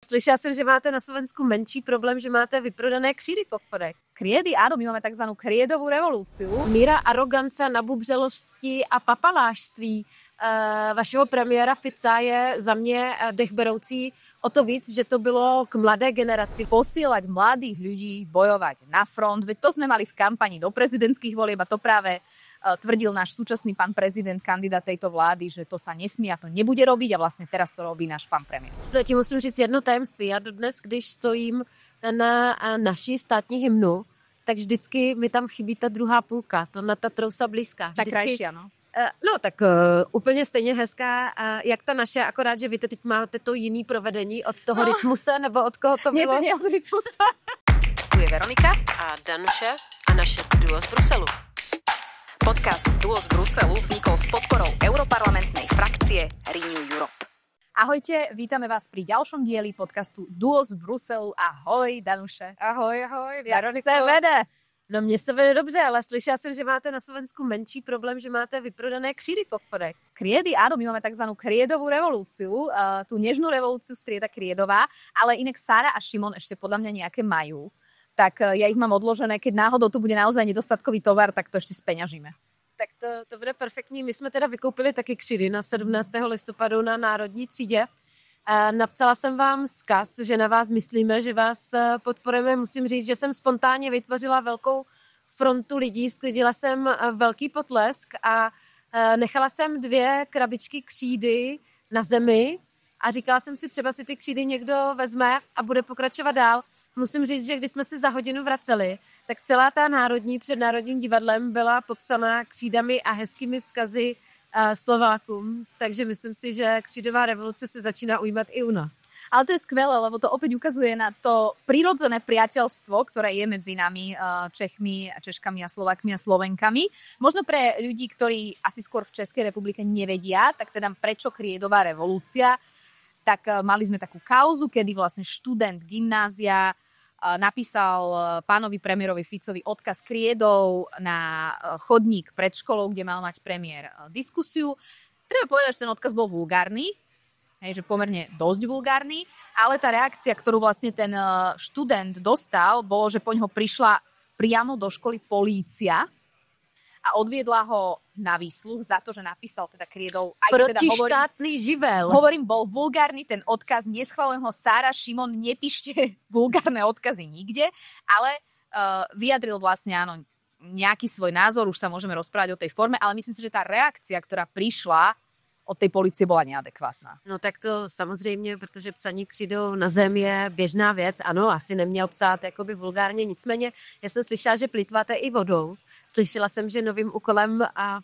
Slyšela jsem, že máte na Slovensku menší problém, že máte vyprodané křídy v obchodech. Kriedy, áno, my máme tzv. Kriedovú revolúciu. Míra arogance, nabubřelosti a papalášství vašeho premiéra Fica je za mě dechberoucí o to víc, že to bylo k mladé generaci. Posielať mladých ľudí bojovať na front, veď to sme mali v kampani do prezidentských volieb a to práve tvrdil náš súčasný pán prezident, kandidát tejto vlády, že to sa nesmie a to nebude robiť a vlastne teraz to robí náš pán premiér. Ti musím říct jedno tajemství. Já dodnes, když stojím na naší státní hymnu, tak vždycky mi tam chybí ta druhá půlka, to na ta trousa blízká. Tak krajšia, no. No tak úplně stejně hezká, jak ta naše, akorát, že vy teď máte to jiný provedení od toho rytmuse, nebo od koho to bylo? Nie, to nie od rytmuse. Tu je Veronika a Danuše a naše duo z Bruselu. Podcast Duo z Bruselu vznikol s podporou europarlamentnej frakcie Renew Europe. Ahojte, vítame vás pri ďalšom dieli podcastu Duo z Bruselu. Ahoj, Danuše. Ahoj, Jak se vede? No mně se vede dobře, ale slyšela jsem, že máte na Slovensku menší problém, že máte vyprodané křídy v obchodech. Kriedy, áno, my máme tzv. Kriedovú revolúciu. Tú nežnú revolúciu strieda Kriedová, ale inak Sára a Šimon ešte podľa mňa nejaké majú. Tak ja ich mám odložené, keď náhodou tu bude naozaj nedostatkový tovar, tak to ešte speňažíme. Tak to bude perfektní. My jsme teda vykoupili taky křídy na 17. listopadu na Národní třídě. Napsala jsem vám vzkaz, že na vás myslíme, že vás podporujeme. Musím říct, že jsem spontánně vytvořila velkou frontu lidí, sklidila jsem velký potlesk a nechala jsem 2 krabičky křídy na zemi a říkala jsem si, třeba si ty křídy někdo vezme a bude pokračovat dál. Musím říct, že když jsme se za hodinu vraceli, tak celá ta Národní před Národním divadlem byla popsaná křídami a hezkými vzkazy Slovákům. Takže myslím si, že křídová revoluce se začíná ujímat i u nás. Ale to je skvelé, lebo to opäť ukazuje na to prirodzené priateľstvo, ktoré je medzi nami Čechmi, Češkami a Slovákmi a Slovenkami. Možno pre ľudí, ktorí asi skôr v Českej republike nevedia, tak teda prečo Kriedová revolúcia, tak mali sme takú kauzu, kedy vlastne študent gymnázia napísal pánovi premiérovi Ficovi odkaz kriedov na chodník pred školou, kde mal mať premiér diskusiu. Treba povedať, že ten odkaz bol vulgárny, že pomerne dosť vulgárny, ale tá reakcia, ktorú vlastne ten študent dostal, bolo, že poň ho prišla priamo do školy polícia a odviedla ho na výsluch za to, že napísal teda kriedov. Protištátny živel. Hovorím, bol vulgárny ten odkaz, neschvalujem ho. Sára, Šimon, nepíšte vulgárne odkazy nikde, ale vyjadril vlastne, áno, nejaký svoj názor, už sa môžeme rozprávať o tej forme, ale myslím si, že tá reakcia, ktorá prišla od tej policie, bola neadekvátna. No tak to samozřejmě, protože psaní křídou na zem je běžná věc. Ano, asi neměl psát jakoby vulgárně, nicméně já jsem slyšela, že plýtváte i vodou. Slyšela jsem, že novým úkolem a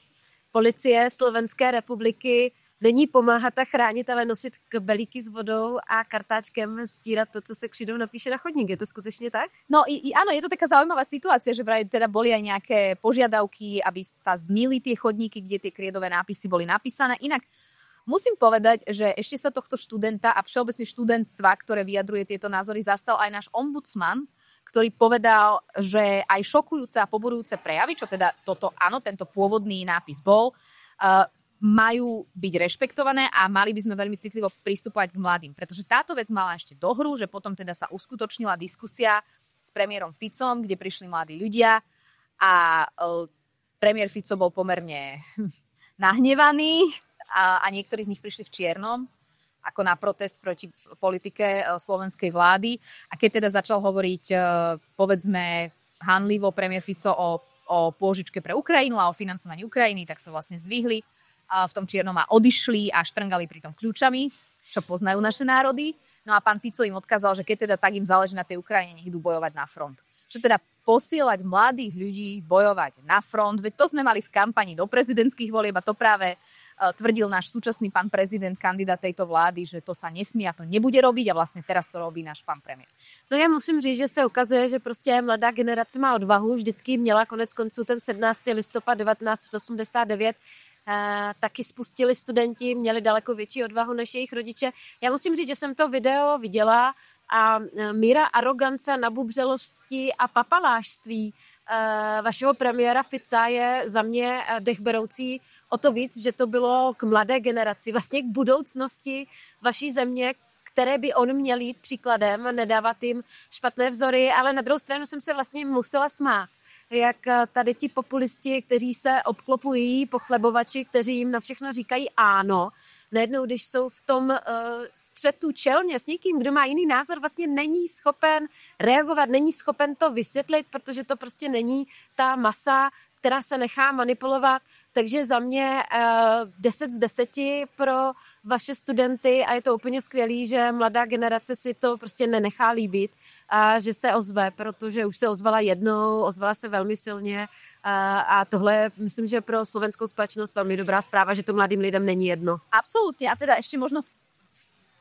policie Slovenské republiky není pomáhat a chránit, ale nosit kabelíky s vodou a kartáčkem stírat to, co se křídou napíše na chodník. Je to skutečně tak? No áno, je to taká zaujímavá situácia, že vraj teda boli aj nejaké požiadavky, aby sa zmýli tie chodníky, kde tie kriedové nápisy boli napísané. Inak musím povedať, že ešte sa tohto študenta a všeobecne študentstva, ktoré vyjadruje tieto názory, zastal aj náš ombudsman, ktorý povedal, že aj šokujúce a poborujúce prejavy, čo teda toto, áno, tento pôvodný nápis bol, majú byť rešpektované a mali by sme veľmi citlivo pristupovať k mladým. Pretože táto vec mala ešte dohru, že potom teda sa uskutočnila diskusia s premiérom Ficom, kde prišli mladí ľudia a premiér Fico bol pomerne nahnevaný a niektorí z nich prišli v čiernom ako na protest proti politike slovenskej vlády. A keď teda začal hovoriť, povedzme, hanlivo premiér Fico o pôžičke pre Ukrajinu a o financovaní Ukrajiny, tak sa vlastne zdvihli v tom čiernom a odišli a štrngali pritom kľúčami, čo poznajú naše národy. No a pán Fico im odkázal, že keď teda tak im záleží na tej Ukrajine, nech idú bojovať na front. Čo teda posielať mladých ľudí bojovať na front, veď to sme mali v kampani do prezidentských volieb a to práve tvrdil náš súčasný pán prezident, kandidát tejto vlády, že to sa nesmie a to nebude robiť a vlastne teraz to robí náš pán premiér. No já musím říct, že se ukazuje, že prostě mladá generace má odvahu, vždycky měla, konec konců ten 17. listopad 1989 taky spustili studenti, měli daleko větší odvahu než jejich rodiče. Já musím říct, že jsem to video viděla a míra arogance, nabubřelosti a papalášství vašeho premiéra Fica je za mě dechberoucí o to víc, že to bylo k mladé generaci, vlastně k budoucnosti vaší země, které by on měl jít příkladem, nedávat jim špatné vzory, ale na druhou stranu jsem se vlastně musela smát. Jak tady ti populisti, kteří se obklopují, pochlebovači, kteří jim na všechno říkají ano, najednou, když jsou v tom střetu čelně s někým, kdo má jiný názor, vlastně není schopen reagovat, není schopen to vysvětlit, protože to prostě není ta masa, která se nechá manipulovat. Takže za mě 10 z 10 pro vaše studenty a je to úplně skvělý, že mladá generace si to prostě nenechá líbit a že se ozve, protože už se ozvala jednou, ozvala se velmi silně a tohle je, myslím, že pro slovenskou společnost velmi dobrá zpráva, že to mladým lidem není jedno. Absolútne. A teda ešte možno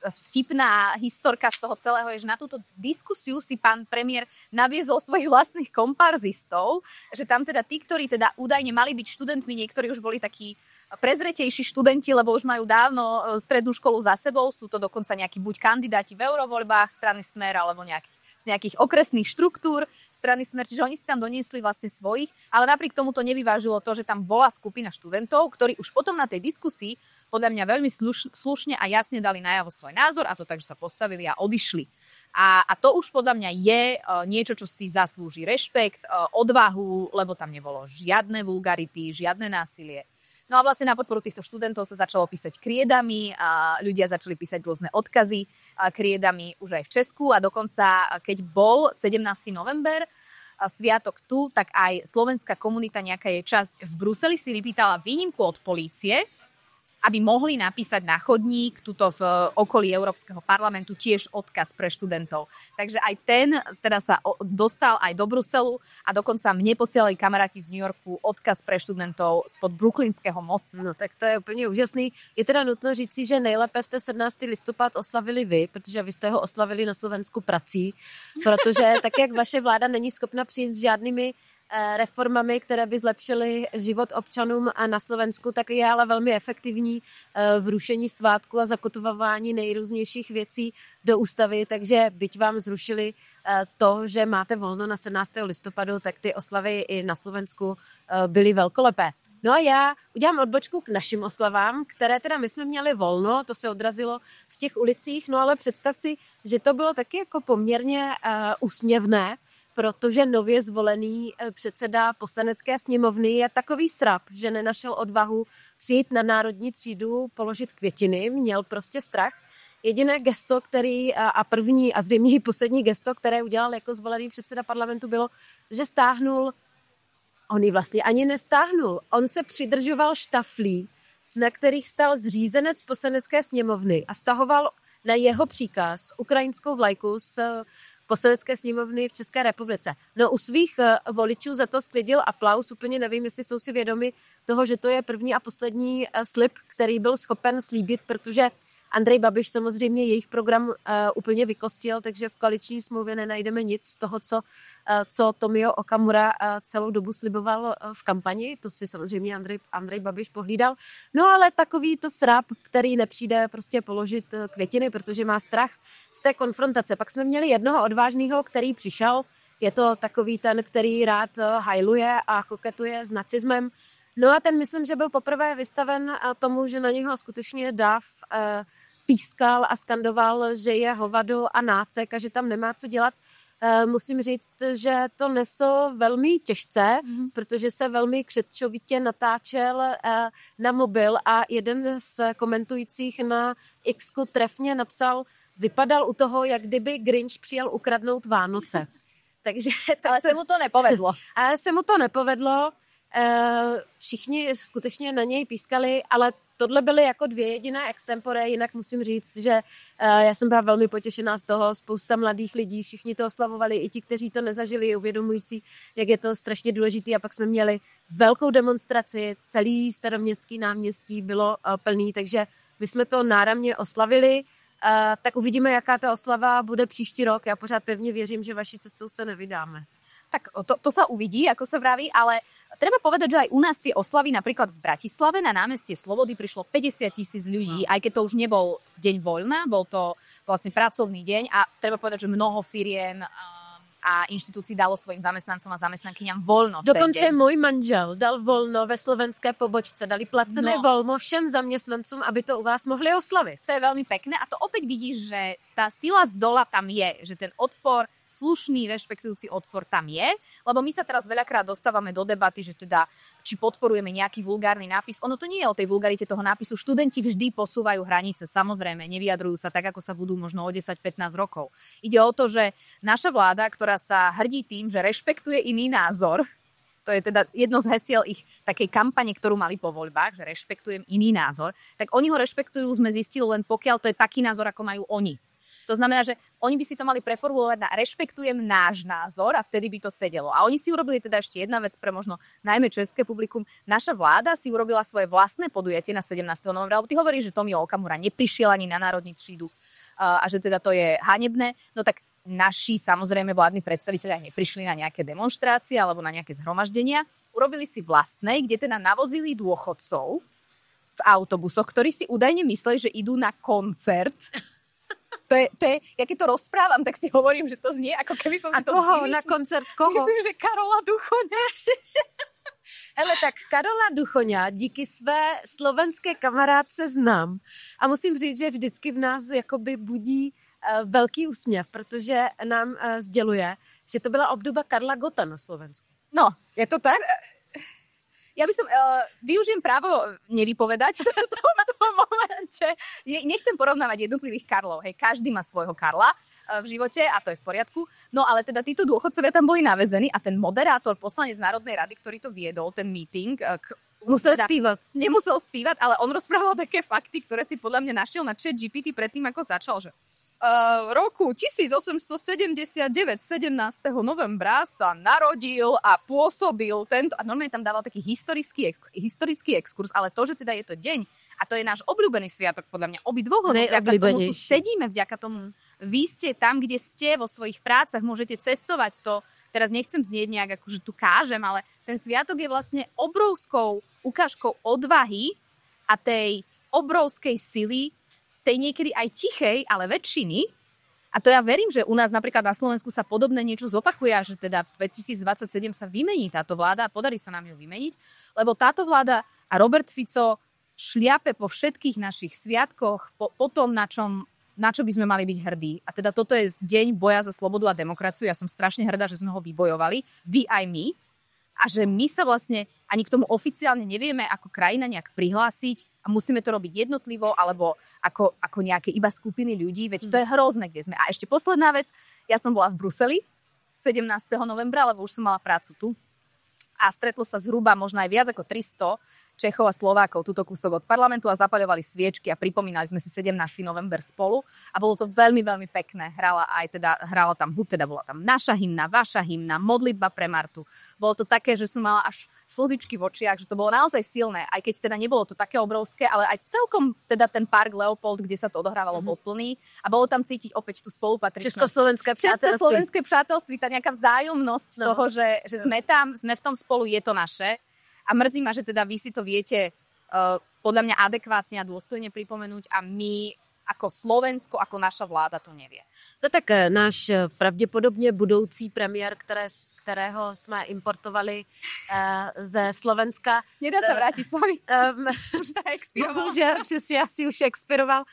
vtipná historka z toho celého je, že na túto diskusiu si pán premiér naviezol svojich vlastných komparzistov, že tam teda tí, ktorí teda údajne mali byť študentmi, niektorí už boli takí prezretejší študenti, lebo už majú dávno strednú školu za sebou, sú to dokonca nejakí buď kandidáti v eurovoľbách strany Smer, alebo z nejakých okresných štruktúr strany Smer, čiže oni si tam doniesli vlastne svojich, ale napriek tomu to nevyvážilo to, že tam bola skupina študentov, ktorí už potom na tej diskusii podľa mňa veľmi slušne a jasne dali najavo svoj názor a to tak, že sa postavili a odišli. A to už podľa mňa je niečo, čo si zaslúži rešpekt, odvahu, lebo tam nebolo žiadne vulgarity, žiadne násilie. No a vlastne na podporu týchto študentov sa začalo písať kriedami a ľudia začali písať rôzne odkazy kriedami už aj v Česku a dokonca, keď bol 17. november sviatok tu, tak aj slovenská komunita, nejaká jej časť v Bruseli si vypýtala výnimku od polície, aby mohli napísať na chodník tuto v okolí Európskeho parlamentu tiež odkaz pre študentov. Takže aj ten teda sa dostal aj do Bruselu a dokonca mne posielali kamaráti z New Yorku odkaz pre študentov spod Brooklynského mostu. No tak to je úplně úžasný. Je teda nutno říci, že nejlépe jste 17. listopad oslavili vy, protože vy jste ho oslavili na Slovensku prací, protože tak, jak vaše vláda není schopna přijít s žádnými reformami, které by zlepšily život občanům na Slovensku, tak je ale velmi efektivní v rušení svátku a zakotvování nejrůznějších věcí do ústavy, takže byť vám zrušili to, že máte volno na 17. listopadu, tak ty oslavy i na Slovensku byly velkolepé. No a já udělám odbočku k našim oslavám, které teda my jsme měli volno, to se odrazilo v těch ulicích, no ale představ si, že to bylo taky jako poměrně úsměvné, protože nově zvolený předseda poslanecké sněmovny je takový srap, že nenašel odvahu přijít na Národní třídu, položit květiny, měl prostě strach. Jediné gesto, který a první a zřejmě i poslední gesto, které udělal jako zvolený předseda parlamentu, bylo, že stáhnul, on ji vlastně ani nestáhnul, on se přidržoval štaflí, na kterých stál zřízenec poslanecké sněmovny a stahoval na jeho příkaz ukrajinskou vlajku z poslanecké sněmovny v České republice. No u svých voličů za to sklidil aplaus, úplně nevím, jestli jsou si vědomi toho, že to je první a poslední slib, který byl schopen slíbit, protože Andrej Babiš samozřejmě jejich program úplně vykostil, takže v koaliční smlouvě nenajdeme nic z toho, co Tomio Okamura celou dobu sliboval v kampani. To si samozřejmě Andrej Babiš pohlídal. No ale takový to srap, který nepřijde prostě položit květiny, protože má strach z té konfrontace. Pak jsme měli jednoho odvážného, který přišel. Je to takový ten, který rád hajluje a koketuje s nacismem. No a ten, myslím, že byl poprvé vystaven tomu, že na něho skutečně dav pískal a skandoval, že je hovado a nácek a že tam nemá co dělat. Musím říct, že to nesl velmi těžce, protože se velmi křetčovitě natáčel na mobil a jeden z komentujících na X-ku trefně napsal, vypadal u toho, jak kdyby Grinch přijel ukradnout Vánoce. Takže, ale se mu to nepovedlo. Ale se mu to nepovedlo. Všichni skutečně na něj pískali, ale tohle byly jako 2 jediné extempore, jinak musím říct, že já jsem byla velmi potěšená z toho, spousta mladých lidí, všichni to oslavovali, i ti, kteří to nezažili, uvědomují si, jak je to strašně důležitý a pak jsme měli velkou demonstraci, celý Staroměstský náměstí bylo plný, takže my jsme to náramně oslavili, tak uvidíme, jaká ta oslava bude příští rok, já pořád pevně věřím, že vaší cestou se nevydáme. Tak to sa uvidí, ako sa vraví, ale treba povedať, že aj u nás tie oslavy, napríklad v Bratislave na námestie Slobody prišlo 50,000 ľudí, aj keď to už nebol deň voľna, bol to vlastne pracovný deň a treba povedať, že mnoho firiem a inštitúcií dalo svojim zamestnancom a zamestnankyňam voľno v ten deň. Dokonce můj manžel dal volno ve slovenské pobočce, dali placené volno všem zaměstnancům, aby to u vás mohli oslavit. To je veľmi pekné a to opäť vidíš, že tá sila z dola tam je, že ten odpor, slušný, rešpektujúci odpor tam je, lebo my sa teraz veľakrát dostávame do debaty, že teda, či podporujeme nejaký vulgárny nápis. Ono to nie je o tej vulgarite toho nápisu. Študenti vždy posúvajú hranice, samozrejme, nevyjadrujú sa tak, ako sa budú možno o 10-15 rokov. Ide o to, že naša vláda, ktorá sa hrdí tým, že rešpektuje iný názor, to je teda jedno z hesiel ich takej kampane, ktorú mali po voľbách, že rešpektujem iný názor, tak oni ho rešpektujú, sme zistili len pokiaľ to je taký názor, ako majú oni. To znamená, že oni by si to mali preformulovať na rešpektujem náš názor a vtedy by to sedelo. A oni si urobili teda ešte jedna vec pre možno najmä české publikum. Naša vláda si urobila svoje vlastné podujatie na 17. novembra, lebo ty hovoríš, že Tomio Okamura neprišiel ani na národní třídu a že teda to je hanebné. No tak naši, samozrejme, vládni predstavitelia neprišli na nejaké demonštrácie alebo na nejaké zhromaždenia. Urobili si vlastné, kde teda navozili dôchodcov v autobusoch, ktorí si údajne mysleli, že idú na koncert. To je, ja keď to rozprávam, tak si hovorím, že to znie, ako keby som si to koho? Na koncert koho? Myslím, že Karola Duchoňa. Hele, tak Karola Duchoňa díky své slovenské kamarádce znám. A musím říct, že vždycky v nás jakoby budí velký úsměv, protože nám sděluje, že to byla obdoba Karla Gotta na Slovensku. No. Je to tak? Ja by som, využijem právo nevypovedať v tomto momente. Nechcem porovnávať jednotlivých Karlov. Hej, každý má svojho Karla v živote a to je v poriadku. No ale teda títo dôchodcovia tam boli navezení a ten moderátor, poslanec Národnej rady, ktorý to viedol, ten meeting, musel spívať. Nemusel spívať, ale on rozprával také fakty, ktoré si podľa mňa našiel na ChatGPT predtým, ako začal, že roku 1879, 17. novembra sa narodil a pôsobil tento... A normálne tam dával taký historický exkurs, ale to, že teda je to deň, a to je náš obľúbený sviatok, podľa mňa obidvoch, lebo vďaka tomu tu sedíme, vďaka tomu vy ste tam, kde ste vo svojich prácach, môžete cestovať to. Teraz nechcem znieť nejak, akože tu kážem, ale ten sviatok je vlastne obrovskou ukážkou odvahy a tej obrovskej sily, tej niekedy aj tichej, ale väčšiny. A to ja verím, že u nás napríklad na Slovensku sa podobné niečo zopakuje, že teda v 2027 sa vymení táto vláda a podarí sa nám ju vymeniť, lebo táto vláda a Robert Fico šliape po všetkých našich sviatkoch, po tom, na čo by sme mali byť hrdí. A teda toto je deň boja za slobodu a demokraciu. Ja som strašne hrdá, že sme ho vybojovali, vy aj my. A že my sa vlastne ani k tomu oficiálne nevieme ako krajina nejak prihlásiť a musíme to robiť jednotlivo alebo ako nejaké iba skupiny ľudí, veď to je hrozné, kde sme. A ešte posledná vec, ja som bola v Bruseli 17. novembra, lebo už som mala prácu tu a stretlo sa zhruba možno aj viac ako 300 Čechov a Slovákov túto kúsok od parlamentu a zapaľovali sviečky a pripomínali sme si 17. november spolu a bolo to veľmi, veľmi pekné. Hrala tam hud, teda bola tam naša hymna, vaša hymna, modlitba pre Martu. Bolo to také, že som mala až slzičky v očiach, že to bolo naozaj silné, aj keď teda nebolo to také obrovské, ale aj celkom teda ten park Leopold, kde sa to odohrávalo, bol plný a bolo tam cítiť opäť tú spolupatričnosť. Československé přátelství, tá nejaká vzájomnosť toho, že sme tam, sme v tom spolu, je to naše. A mrzí ma, že teda vy si to viete podľa mňa adekvátne a dôstojne pripomenúť a my ako Slovensko, ako naša vláda to nevie. No tak náš pravděpodobně budoucí premiér, kterého jsme importovali ze Slovenska. Nedá sa vrátiť, sorry. Bohužel, přesně, asi už expiroval.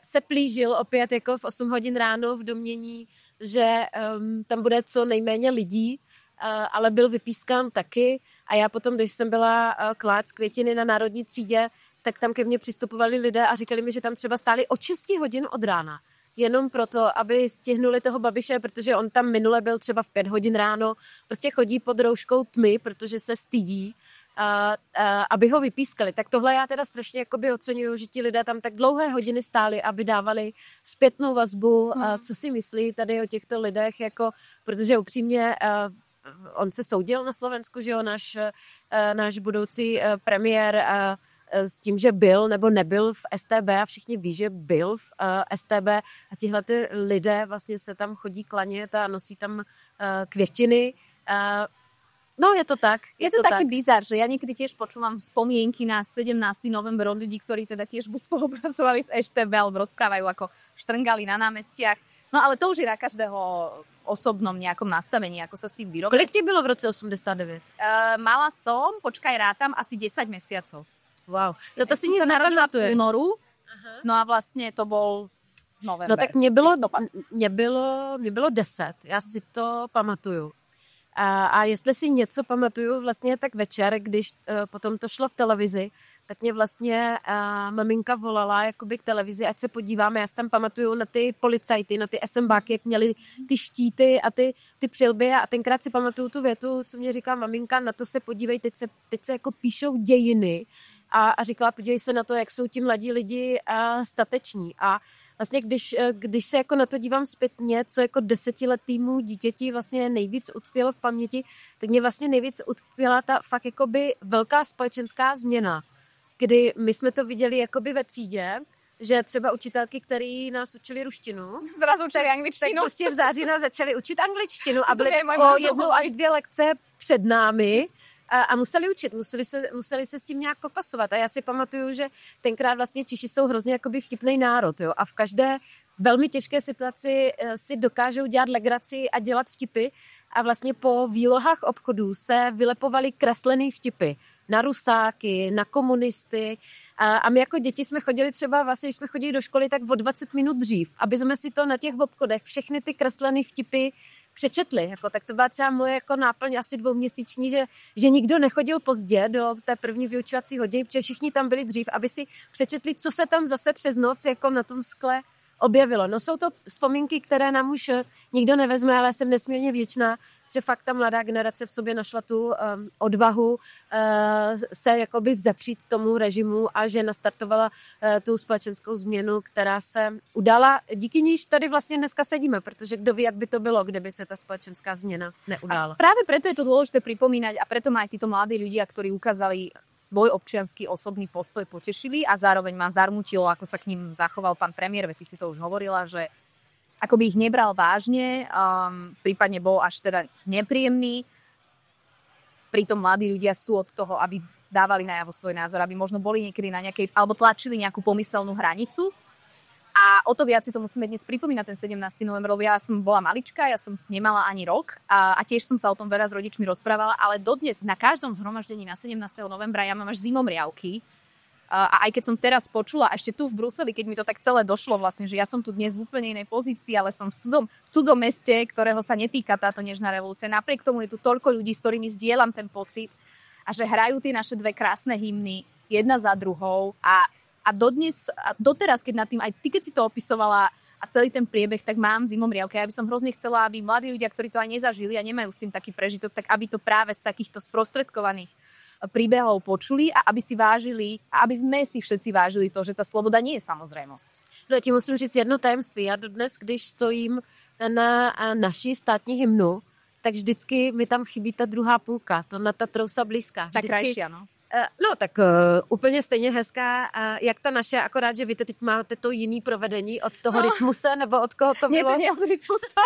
Se plížil opět jako v 8 hodin ráno v domění, že tam bude co nejméně lidí, ale byl vypískán taky a já potom, když jsem byla klát z květiny na Národní třídě, tak tam ke mně přistupovali lidé a říkali mi, že tam třeba stáli od 6 hodin od rána. Jenom proto, aby stihnuli toho Babiše, protože on tam minule byl třeba v 5 hodin ráno, prostě chodí pod rouškou tmy, protože se stydí, aby ho vypískali. Tak tohle já teda strašně jakoby oceňuju, že ti lidé tam tak dlouhé hodiny stáli, aby dávali zpětnou vazbu, co si myslí tady o těchto lidech, jako, protože upřímně on se soudil na Slovensku, že jo, náš budoucí premiér s tím, že byl nebo nebyl v STB a všichni ví, že byl v STB a tihle ty lidé vlastně se tam chodí klanět a nosí tam květiny. No, je to tak. Je to taký bizar, že ja niekedy tiež počúvam spomienky na 17. november od ľudí, ktorí teda tiež buď spolupracovali s STB alebo rozprávajú, ako štrngali na námestiach. No ale to už je na každého osobnom nejakom nastavení, ako sa s tým vyrobiť. Kolik ti bylo v roce 89? Mala som, počkaj, rátam, asi 10 mesiacov. Wow. No to si nic nepamatuješ. V únoru, no a vlastne to bol november. No tak mě bylo 10, já si to pamatuju. A jestli si něco pamatuju vlastně tak večer, když potom to šlo v televizi, tak mě vlastně maminka volala jakoby k televizi, ať se podíváme. Já si tam pamatuju na ty policajty, na ty SMBáky, jak měli ty štíty a ty přilby a tenkrát si pamatuju tu větu, co mě říká maminka, na to se podívej, teď se jako píšou dějiny a říkala, podívej se na to, jak jsou ti mladí lidi stateční. A vlastně, když se jako na to dívám zpětně, co jako 10letýmu dítěti vlastně nejvíc utkvělo v paměti, tak mě vlastně nejvíc utkvěla ta fakt jakoby velká společenská změna, kdy my jsme to viděli jakoby ve třídě, že třeba učitelky, které nás učili ruštinu, zrazu učili angličtinu. Tak prostě v září nás začali učit angličtinu a byly o 1 až 2 lekce před námi a museli učit, museli se s tím nějak popasovat. A já si pamatuju, že tenkrát vlastně Češi jsou hrozně jakoby vtipný národ, jo? A v každé velmi těžké situaci si dokážou dělat legraci a dělat vtipy a vlastně po výlohách obchodů se vylepovaly kreslený vtipy na Rusáky, na komunisty a my jako děti jsme chodili třeba vlastně, když jsme chodili do školy, tak o 20 minut dřív, aby jsme si to na těch obchodech všechny ty kreslený vtipy přečetli. Jako, tak to byla třeba moje jako náplň asi 2měsíční, že nikdo nechodil pozdě do té první vyučovací hodiny, protože všichni tam byli dřív, aby si přečetli, co se tam zase přes noc jako na tom skle objevilo. No jsou to vzpomínky, které nám už nikdo nevezme, ale jsem nesmírně vděčná, že fakt ta mladá generace v sobě našla tu odvahu se jakoby vzepřít tomu režimu a že nastartovala tu společenskou změnu, která se udala, díky níž tady vlastně dneska sedíme, protože kdo ví, jak by to bylo, kdyby se ta společenská změna neudála. A práve preto je to dôležité pripomínať a preto ma aj títo mladí ľudia, ktorí ukázali svoj občiansky osobný postoj, potešili a zároveň ma zarmútilo, ako sa k ním zachoval pán premiér, veď ty si to už hovorila, že ako by ich nebral vážne, prípadne bol až teda nepríjemný. Pritom mladí ľudia sú od toho, aby dávali najavo svoj názor, aby možno boli niekedy na nejakej, alebo tlačili nejakú pomyselnú hranicu. A o to viac si to musíme dnes pripomínať, ten 17. november, lebo ja som bola malička, ja som nemala ani rok a tiež som sa o tom veľa s rodičmi rozprávala, ale dodnes na každom zhromaždení na 17. novembra ja mám až zimomriavky. A aj keď som teraz počula, ešte tu v Bruseli, keď mi to tak celé došlo vlastne, že ja som tu dnes v úplne inej pozícii, ale som v cudzom meste, ktorého sa netýka táto nežná revolúcia. Napriek tomu je tu toľko ľudí, s ktorými zdieľam ten pocit a že hrajú tie naše dve krásne hymny jedna za druhou a doteraz, keď nad tým, aj ty, keď si to opisovala a celý ten priebeh, tak mám zimomriavky. Ja by som hrozne chcela, aby mladí ľudia, ktorí to aj nezažili a nemajú s tým taký prežitok, tak aby to práve z takýchto sprostredkovaných príbehov počuli a aby si vážili a aby sme si všetci vážili to, že tá sloboda nie je samozrejmosť. No, ti musím říct jedno tajemství. Já dodnes, když stojím na naší státní hymnu, tak vždycky mi tam chybí ta druhá půlka, to na ta trousa blízká. Tak krajší, ano. No tak úplně stejně hezká, jak ta naše, akorát, že vy teď máte to jiný provedení od toho rytmuse, nebo od koho to bylo? Nie, to nie od rytmusa.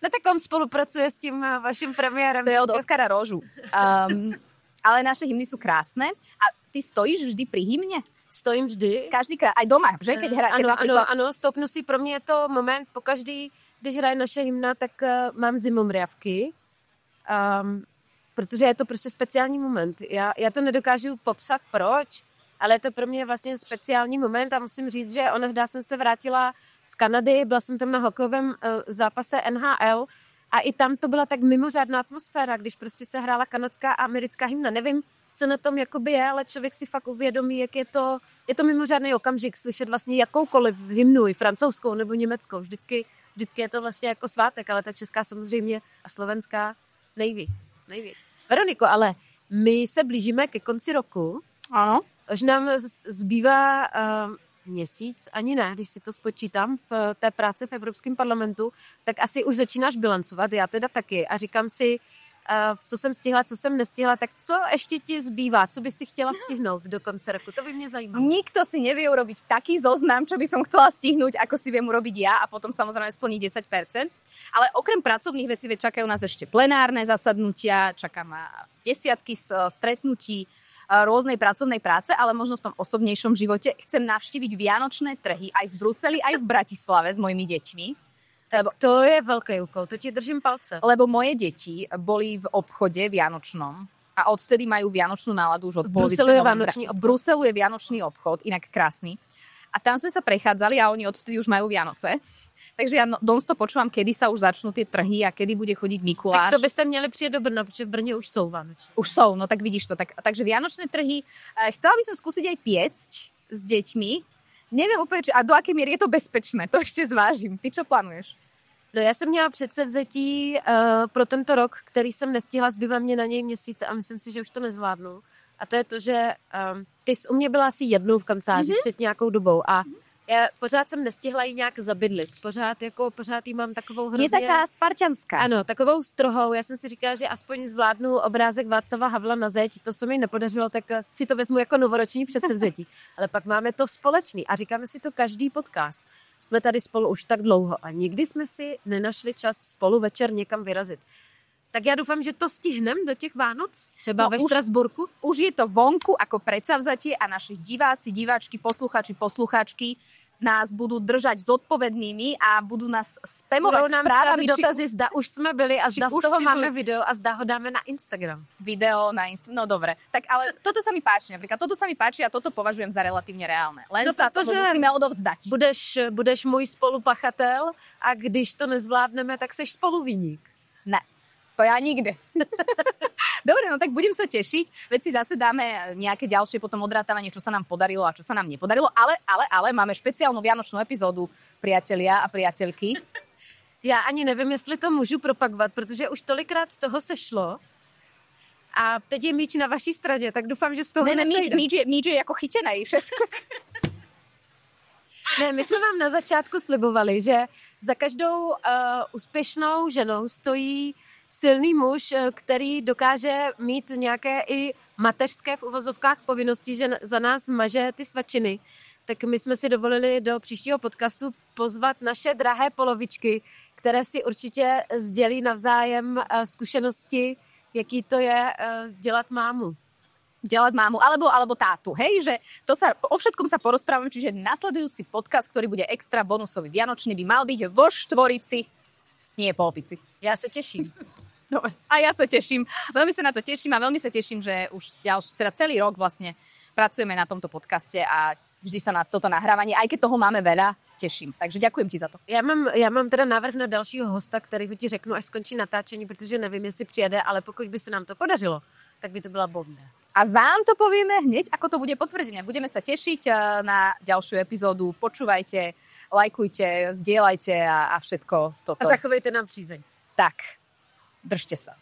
No tak on spolupracuje s tím vaším premiérem. To je od Oskara Rožu. Ale naše hymny sú krásne. A ty stojíš vždy pri hymne? Stojím vždy. Každýkrát, aj doma, že? Keď hráte napríklad... Ano, stoupnu si, pro mě je to moment, pokaždý, když hraje naše hymna, tak mám zimomriavky. Protože je to prostě speciální moment. Já to nedokážu popsat proč, ale je to pro mě vlastně speciální moment a musím říct, že onehdá jsem se vrátila z Kanady, byla jsem tam na hokejovém zápase NHL a i tam to byla tak mimořádná atmosféra, když prostě se hrála kanadská a americká hymna. Nevím, co na tom jakoby je, ale člověk si fakt uvědomí, jak je to mimořádný okamžik slyšet vlastně jakoukoliv hymnu, i francouzskou nebo německou. Vždycky je to vlastně jako svátek, ale ta česká samozřejmě a slovenská nejvíc. Veroniko, ale my se blížíme ke konci roku. Ano. Už nám zbývá měsíc, ani ne, když si to spočítám v té práci v Evropském parlamentu, tak asi už začínáš bilancovat, já teda taky. A říkám si, co jsem stihla, co jsem nestihla, tak co ještě ti zbývá? Co by si chtěla stihnout do konce roku? To by mě zajímalo. Nikto si nevie urobiť taký zoznam, čo by som chcela stihnúť, ako si viem urobiť ja a potom samozrejme splniť 10%. Ale okrem pracovných vecí čakajú nás ešte plenárne zasadnutia, čaká ma desiatky stretnutí, rôznej pracovnej práce, ale možno v tom osobnejšom živote chcem navštíviť vianočné trhy aj v Bruseli, aj v Bratislave s mojimi deťmi. Lebo to je veľký úkol, to ti držím palce. Lebo moje deti boli v obchode vianočnom a odvtedy majú vianočnú náladu už od polovice novembra. V Bruselu je vianočný obchod, inak krásny. a tam sme sa prechádzali a oni odvtedy už majú Vianoce. Takže ja non-stop počúvam, kedy sa už začnú tie trhy a kedy bude chodiť Mikuláš. Tak to byste měli přijet do Brna, protože v Brně už jsou Vánoční. Už sú, no tak vidíš to. Takže Vianočné trhy. Chcela by som skúsiť aj piecť s deťmi. Neviem úplne, a do akej miery je to bezpečné. To ešte zvážim. Ty čo plánuješ? No já jsem měla předsevzetí pro tento rok, který jsem nestihla, zbývá mě na něj měsíce a myslím si, že už to nezvládnu. A to je to, že ty jsi u mě byla asi jednou v kanceláři před nějakou dobou a já pořád jsem nestihla jí nějak zabydlit. Pořád jí mám takovou hrozně... Je taká sparťanská. Ano, takovou strohou. Já jsem si říkala, že aspoň zvládnu obrázek Václava Havla na zeď. To se mi nepodařilo, tak si to vezmu jako novoroční předsevzetí. Ale pak máme to společný a říkáme si to každý podcast. Jsme tady spolu už tak dlouho a nikdy jsme si nenašli čas spolu večer někam vyrazit. Tak já doufám, že to stihnem do těch Vánoc, třeba ve Štrasburku. Už je to vonku ako predsavzatie a naši diváci, diváčky, posluchači, posluchačky nás budú držať zodpovednými a budú nás spamovať správami. Budou nám dotazy, zda už jsme byli a zda z toho máme video a zda ho dáme na Instagram. Video na Instagram, no dobre. Tak ale toto sa mi páči, napríklad toto sa mi páči a toto považujem za relatívne reálne. Len sa toho musíme odovzdať. Budeš můj spolupachatel a když to nezvládneme, tak seš spoluviník. Ne. To ja nikde. Dobre, no tak budem sa tešiť. Veď si zase dáme nejaké ďalšie potom odrátavanie, čo sa nám podarilo a čo sa nám nepodarilo. Ale máme špeciálnu vianočnú epizódu, priatelia a priateľky. Já ani nevím, jestli to můžu propagovat, protože už tolikrát z toho sešlo. A teď je míč na vaší straně, tak doufám, že z toho nesejde. Míč je jako chytenej. Ne, my jsme vám na začátku slibovali, že za každou úspěšnou ženou stojí silný muž, který dokáže mít nějaké i mateřské v uvozovkách povinnosti, že za nás maže ty svačiny. Tak my jsme si dovolili do příštího podcastu pozvat naše drahé polovičky, které si určitě sdělí navzájem zkušenosti, jaký to je dělat mámu. Delať mámu, alebo tátu, hej, že o všetkom sa porozprávame, čiže nasledujúci podcast, ktorý bude extra bonusový vianočný, by mal byť vo Štvorici, nie Polpici. Ja sa teším. Dobre, a ja sa teším. Veľmi sa na to teším a veľmi sa teším, že už celý rok vlastne pracujeme na tomto podcaste a vždy sa na toto nahrávanie, aj keď toho máme veľa, teším. Takže ďakujem ti za to. Já mám teda návrh na dalšího hosta, kterýho ti řeknu, až skončí natáčení, protože nevím, jestli přijede, ale pokud by se nám to podařilo, tak by to byla bomba. A vám to povieme hneď, ako to bude potvrdené. Budeme sa tešiť na ďalšiu epizódu. Počúvajte, lajkujte, zdieľajte a všetko toto. A zachovejte nám přízeň. Tak, držte sa.